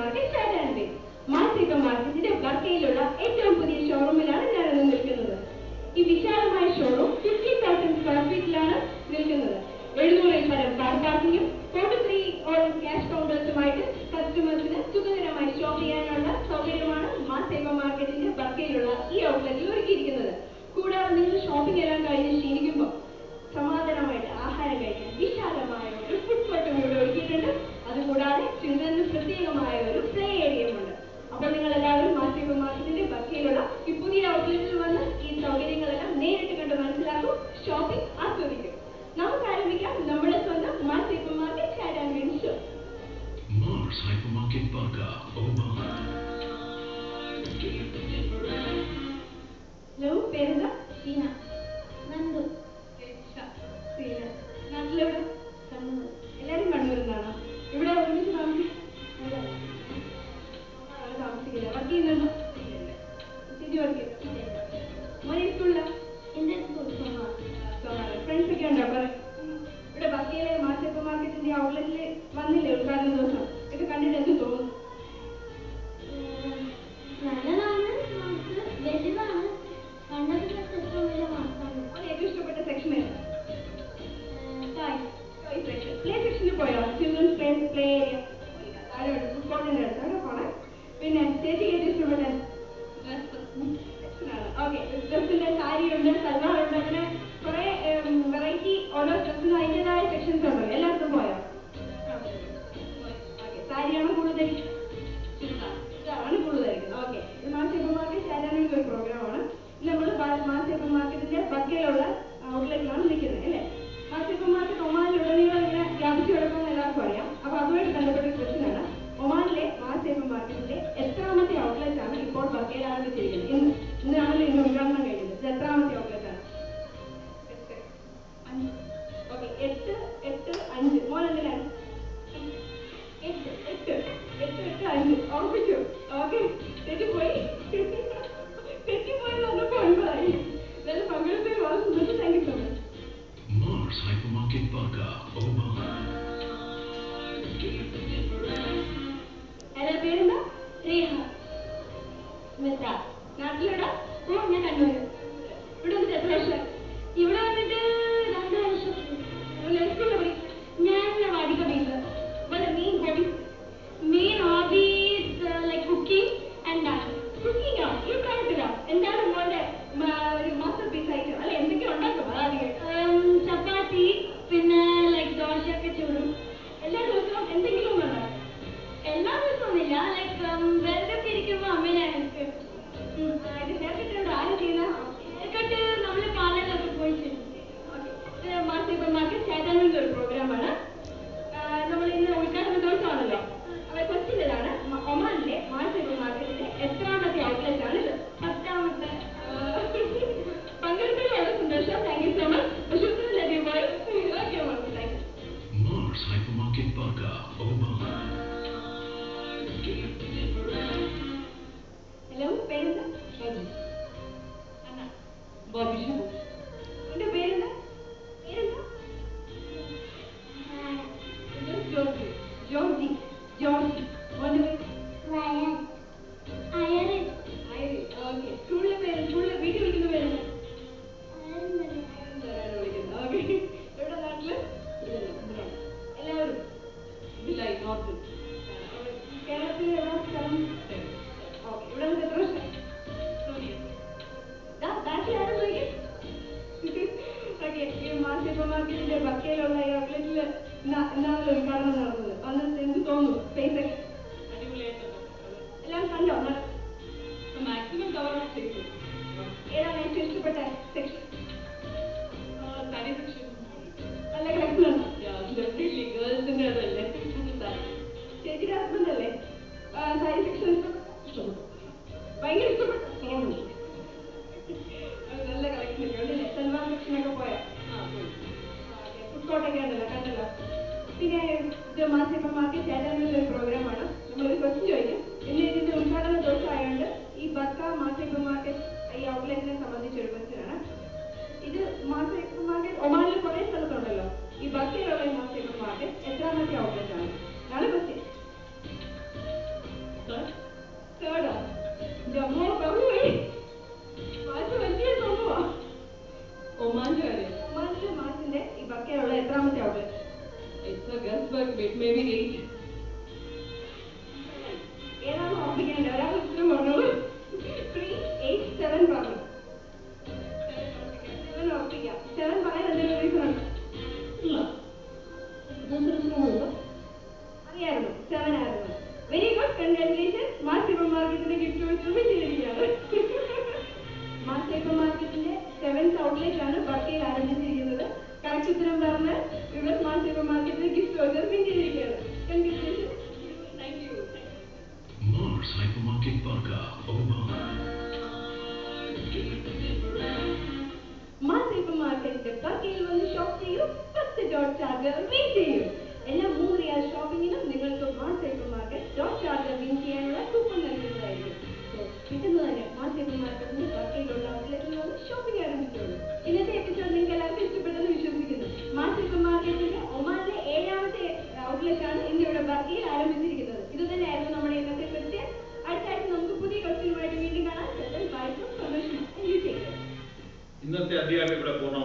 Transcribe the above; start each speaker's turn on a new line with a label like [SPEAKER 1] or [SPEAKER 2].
[SPEAKER 1] Market ചാറ്റാൻഡി. Mass hyper മാർക്കറ്റിന്റെ ബർക്കയിലുള്ള ഏറ്റവും പുതിയ ഷോറൂമിലാണ് ഞാനിന്ന് നിൽക്കുന്നത്. ഈ വിശാലമായ ഷോറൂം 50,000 സ്ക്വയർ ഫീറ്റിലാണ് നിൽക്കുന്നത്. 700 പരം കാർ പാർക്കിങ്ങും 43 ഓളം ക്യാഷ് കൗണ്ടേഴ്സുമായിട്ട് കസ്റ്റമേഴ്സിന് സുഖകരമായി ഷോപ്പ് ചെയ്യാനുള്ള സൗകര്യമാണ് മാസ് ഹൈപ്പർ മാർക്കറ്റിന്റെ ബർക്കയിലുള്ള ഈ ഔട്ട്ലെറ്റിൽ ഒരുക്കിയിരിക്കുന്നത്. കൂടാതെ നിങ്ങൾ ഷോപ്പിംഗ് എല്ലാം കഴിഞ്ഞ് ക്ഷീണിക്കുമ്പോൾ സമാധാനമായിട്ട് ആഹാരം കഴിക്കാൻ വിശാലമായ ഒരു ഫുഡ് കോർട്ടും ഇവിടെ ഒരുക്കിയിട്ടുണ്ട്. അതുകൂടാതെ ചിൽഡ്രന് പ്രത്യേകമായ ഒരു പ്ലേ ഏരിയയും ഉണ്ട്. അപ്പോൾ നിങ്ങൾ എല്ലാവരും മാസ് ഹൈപ്പർ മാർക്കറ്റിന്റെ ബർക്കയിലുള്ള ഈ പുതിയ ഔട്ട്ലെറ്റിൽ വന്ന് ഈ സൗകര്യങ്ങളെല്ലാം നേരിട്ട് കണ്ട് മനസ്സിലാക്കും, ഷോപ്പിംഗ് ആസ്വദിക്കും. നമുക്ക് ആരംഭിക്കാം നമ്മുടെ സ്വന്തം mass hyper market chat and win show.
[SPEAKER 2] Mars Hypermarket Barka, Oman.
[SPEAKER 1] Hello, പേരെന്താ?
[SPEAKER 3] സീന. നന്ദു.
[SPEAKER 1] സീന. നാട്ടിലെവിടെ?
[SPEAKER 3] കണ്ണൂർ.
[SPEAKER 1] എല്ലാവരും കണ്ണൂരിൽ നിന്നാണോ? ഇവിടെ ഒരുമിച്ച് താമസിക്കുന്നത്? വർക്ക് ചെയ്യുന്നുണ്ടോ? ചേച്ചി വർക്ക് ചെയ്യുന്നു. മോനെ സ്കൂളിലാ?
[SPEAKER 3] Indian school.
[SPEAKER 1] ഫ്രണ്ട്സ് ഒക്കെ ഉണ്ടോ? ഇവിടെ ബർക്കയിലെ മാസ് ഹൈപ്പർ മാർക്കറ്റിന്റെ ഔട്ട്ലെറ്റിൽ വന്നില്ലേ ഉദ്ഘാടന ദിവസം? ഇത് കണ്ടിട്ട് എന്ത് തോന്നുന്നു?
[SPEAKER 3] നല്ലതാണ്, നമുക്ക് വലുതാണ്, കണ്ടതിൽ ഏറ്റവും വലിയ മാർക്കാണ്.
[SPEAKER 1] ഏറ്റവും ഇഷ്ടപ്പെട്ട സെക്ഷൻ ഏതാ?
[SPEAKER 3] Toy
[SPEAKER 1] section. പ്ലേ സെക്ഷനിൽ പോയോ? ചിൽഡ്രൻസ് പ്ലേ ഏരിയ അവിടെ ഫുഡ് കോർട്ടിന്റെ അടുത്ത് അവിടെ പോണേ. പിന്നെ ചേച്ചിക്ക് ഏറ്റവും ഇഷ്ടപ്പെട്ട ഓക്കെ, ഡ്രസ്സിന്റെ സാരിയുണ്ട്, സൽവാറുണ്ട്, അങ്ങനെ കുറെ വെറൈറ്റി ഓരോ ഡ്രസ്സിനും അതിൻ്റെതായ സെക്ഷൻസ് ഉണ്ടല്ലോ. എല്ലായിടത്തും പോയോ? ഓക്കെ, സാരിയാണോ കൂടുതൽ? ചുരിദാറാണ് കൂടുതലായിരിക്കും. ഓക്കെ, ഇത് മാസ് ഹൈപ്പർ മാർക്കറ്റ് ചാറ്റാനുള്ള ഒരു പ്രോഗ്രാമാണ്. നമ്മൾ മാസ് ഹൈപ്പർ മാർക്കറ്റിന്റെ ബർക്കയിലുള്ള ഔട്ട്ലെറ്റിലാണ് നിൽക്കുന്നത് അല്ലേ? മാസ് ഹൈപ്പർ മാർക്കറ്റ് ഒമാനിലുടനീളം ഇങ്ങനെ വ്യാപിച്ചു കിടക്കുമെന്ന് എല്ലാവർക്കും അറിയാം. അപ്പോൾ അതുമായിട്ട് ബന്ധപ്പെട്ട ക്വസ്റ്റ്യനാണ്, ഒമാനിലെ മാസ് ഹൈപ്പർ മാർക്കറ്റിന്റെ എത്രാമത്തെ ഔട്ട്ലെറ്റ് ആണ് ഇപ്പോൾ ബർക്കയിൽ ആരംഭിച്ചിരിക്കുന്നത്? ഇന്നാണല്ലോ ഇന്ന് ഉദ്ഘാടനം കഴിഞ്ഞത്. ഇത് എത്രാമത്തെ ഔട്ട്ലെറ്റ് ആണ്? ഓക്കെ, 8-5. മോൻ എന്തിനാണ്? 8-5 ഓർമ്മിച്ചു. ഓക്കെ, തെറ്റിപ്പോയി പറഞ്ഞപ്പോൾ 9ആയി. ഇതെല്ലാം പങ്കെടുത്തതിൽ വളരെ സന്തോഷം. Thank you so much.
[SPEAKER 2] Mars Hypermarket Barka, Oman.
[SPEAKER 1] Hello, പേരെന്താ?
[SPEAKER 3] റീഹ.
[SPEAKER 1] സ്മിത. നാട്ടിലെവിടെ? ഞാൻ കണ്ണൂര്. ഇവിടെ വന്നിട്ട് എത്ര വർഷം?
[SPEAKER 3] ഇവിടെ വന്നിട്ട് 2 വർഷം.
[SPEAKER 1] സ്കൂളിൽ പഠിക്കും.
[SPEAKER 3] ഞാൻ വാടിക ബേസ്.
[SPEAKER 1] Main
[SPEAKER 3] hobbies like cooking and dance.
[SPEAKER 1] കുക്കിംഗോ? ഈ പ്രായത്തിലോ? എന്താണ് മോന്റെ ഒരു മാസ്റ്റർ പീസ് ആയിട്ട്? അല്ല, എന്തൊക്കെയോ ഉണ്ടാക്കും അതാദ്യം?
[SPEAKER 3] ചപ്പാത്തി, പിന്നെ ലൈക്ക് ദോശയൊക്കെ ചൂടും.
[SPEAKER 1] എല്ലാ ദിവസവും എന്തെങ്കിലും ഉണ്ടാക്കും?
[SPEAKER 3] എല്ലാ ദിവസമൊന്നുമില്ല, ലൈക്ക് വെറുതെ ഇരിക്കുമ്പോൾ അമ്മേനെ ഹെൽപ്പ്.
[SPEAKER 1] ഇത് ഹെയർകട്ട് ആരും ചെയ്യുന്ന?
[SPEAKER 3] ഹെയർകട്ട് നമ്മൾ പാർലറിലൊക്കെ പോയി ചെയ്യും.
[SPEAKER 1] ഇത് മാസ് ഹൈപ്പർ മാർക്കറ്റ് ചാറ്റാനുള്ള ഒരു പ്രോഗ്രാമാണ്. നമ്മൾ ഇന്ന് ഉദ്ഘാടന ദിവസമാണല്ലോ. അപ്പോൾ ക്വസ്റ്റ്യൻ ഇതാണ്, ഒമാനിലെ മാസ് ഹൈപ്പർ മാർക്കറ്റിന്റെ എത്രാമത്തെ ഔട്ട്ലെറ്റ് ആണ് ഇത്?
[SPEAKER 3] 10ാമത്തെ.
[SPEAKER 1] പങ്കെടുത്തതിൽ വളരെ സന്തോഷം. Thank you so much. ശുക്രൻ ലഭ്യമായി. ഓക്കെ മോൾ, thank you.
[SPEAKER 2] Mars Hypermarket Barka, Oman.
[SPEAKER 1] Hello, പേരെന്താ?
[SPEAKER 4] ബോബി ഷിബു.
[SPEAKER 1] എന്റെ പേരെന്താ? ജോർജി. ജോർജി. മോന്റെ പേര്?
[SPEAKER 3] റയൻ. അയറിൻ.
[SPEAKER 1] ഐറിൻ. ഓക്കെ, സ്കൂളിലെ പേര്? സ്കൂളിലെ വീട്ടിൽ വിളിക്കുന്ന പേരെന്താ? വിളിക്കുന്നത്. ഓക്കെ, എവിടെ നാട്ടില്? എല്ലാവരും
[SPEAKER 4] ബിലായി നോർത്ത്.
[SPEAKER 1] കേരളത്തിൽ എവിടെ സ്ഥലം? ഓക്കെ, ഇവിടെ നമുക്ക് എത്ര വർഷം? ബാക്കി ആരും ചോദിക്കും. ഓക്കെ, ഈ മാസ് ഹൈപ്പർ മാർക്കറ്റിന്റെ ബർക്കയിലുള്ള ഈ ഔട്ട്ലെറ്റിൽ എന്നാണല്ലോ ഉദ്ഘാടനം നടന്നത്. വന്നിട്ട് എന്ത് തോന്നുന്നു? സ്പേസ് ഒക്കെ
[SPEAKER 4] അടിപൊളിയായിട്ടുണ്ട്.
[SPEAKER 1] എല്ലാം കണ്ടോ?
[SPEAKER 4] മാക്സിമം കവർ അപ്പ് ചെയ്തു.
[SPEAKER 1] ഏതാണ് ഏറ്റവും ഇഷ്ടപ്പെട്ട സെക്ഷൻ?
[SPEAKER 4] സാരി സെക്ഷൻ.
[SPEAKER 1] നല്ല കളക്ഷൻ ഉണ്ടോ?
[SPEAKER 4] ഡെഫിനറ്റ്ലി ഗേൾസിന്റെ അതല്ലേ.
[SPEAKER 1] ചേച്ചിയുടെ ഹസ്ബൻഡ് അല്ലേ? സാരി സെക്ഷൻ ഇഷ്ടപ്പെട്ടു. ഭയങ്കര ഇഷ്ടപ്പെട്ടു. നല്ല കളക്ഷൻ ഒക്കെ ഉണ്ടല്ലേ? സൽവാർ സെക്ഷനൊക്കെ പോയോ? ഫുഡ് കോർട്ടൊക്കെ ഉണ്ടല്ലോ, കണ്ടല്ലോ. പിന്നെ ഇത് മാസ് ഹൈപ്പർ മാർക്കറ്റ് ചാറ്റാനുള്ള ഒരു പ്രോഗ്രാമാണ്. നമ്മളൊരു ക്വസ്റ്റ്യൻ ചോദിക്കും. ഇന്ന് ഇതിന്റെ ഉദ്ഘാടന ദിവസം ആയതുകൊണ്ട് ഈ ബർക്ക മാസ് ഹൈപ്പർ മാർക്കറ്റ് ഈ ഔട്ട്ലെറ്റിനെ സംബന്ധിച്ചൊരു ക്വസ്റ്റ്യൻ ആണ്. ഇത് മാസ് ഹൈപ്പർ മാർക്കറ്റ് ഒമാനിൽ കുറേ സ്ഥലത്തുണ്ടല്ലോ. ഈ ബർക്കയിലുള്ള മാസ് ഹൈപ്പർ മാർക്കറ്റ് എത്രാമത്തെ ഔട്ട്ലെറ്റ് ആണ്? അതാണ് ക്വസ്റ്റ്യൻ. 7 ആയിരുന്നു. Very good, congratulations. Mass hyper മാർക്കറ്റിന്റെ ഗിഫ്റ്റ് വോച്ചർ വിജയിച്ചിരിക്കുകയാണ്. മാസ് ഹൈപ്പർ മാർക്കറ്റിന്റെ 7th ഔട്ട്ലെറ്റ് ആണ് ബർക്കയിൽ ആരംഭിച്ചിരിക്കുന്നത്. കറക്റ്റ് ഉത്തരം പറഞ്ഞ് ഇവർ മാസ് ഹൈപ്പർ മാർക്കറ്റിന്റെ ഗിഫ്റ്റ് വോച്ചർ വിജയിച്ചിരിക്കുകയാണ്. Congratulations.
[SPEAKER 4] Thank you.
[SPEAKER 2] Mars Hypermarket Parka, Oman.
[SPEAKER 1] Mars hyper മാർക്കറ്റിന്റെ ബർക്കയിൽ വന്ന് ഷോപ്പ് ചെയ്യൂ. 10 ഡോട്ട് ചാർജർ വിൻ ചെയ്യൂ. എല്ലാ 3 റിയാൽ ഷോപ്പിങ്ങിനും നിങ്ങൾക്ക് mass hyper market dot charger win ചെയ്യാനുള്ള കൂപ്പൺ നൽകുന്നതായിരിക്കും. സോ പെട്ടെന്ന് തന്നെ മാസ് ഹൈപ്പർ മാർക്കറ്റിന്റെ ബർക്കയിലുള്ള ഔട്ട്ലെറ്റിൽ വന്ന് ഷോപ്പിംഗ് ആരംഭിച്ചോളൂ. ഇന്നത്തെ എപ്പിസോഡ് നിങ്ങൾക്ക് എല്ലാവർക്കും ഇഷ്ടപ്പെട്ടെന്ന് വിശ്വസിക്കുന്നു. മാസ് ഹൈപ്പർ മാർക്കറ്റിന്റെ ഒമാനിലെ 7ാമത്തെ ഔട്ട്ലെറ്റ് ആണ് ഇന്ന് ഇവിടെ ബർക്കയിൽ ആരംഭിച്ചിരിക്കുന്നത്. ഇത് തന്നെയായിരുന്നു നമ്മുടെ ഇന്നത്തെ ക്വസ്റ്റ്യൻ. അടുത്ത ആഴ്ച നമുക്ക് പുതിയ ക്വസ്റ്റ്യനുമായിട്ട് വീണ്ടും കാണാം. Bye from Santhosh.
[SPEAKER 5] ഇന്നത്തെ അധ്യായം ഇവിടെ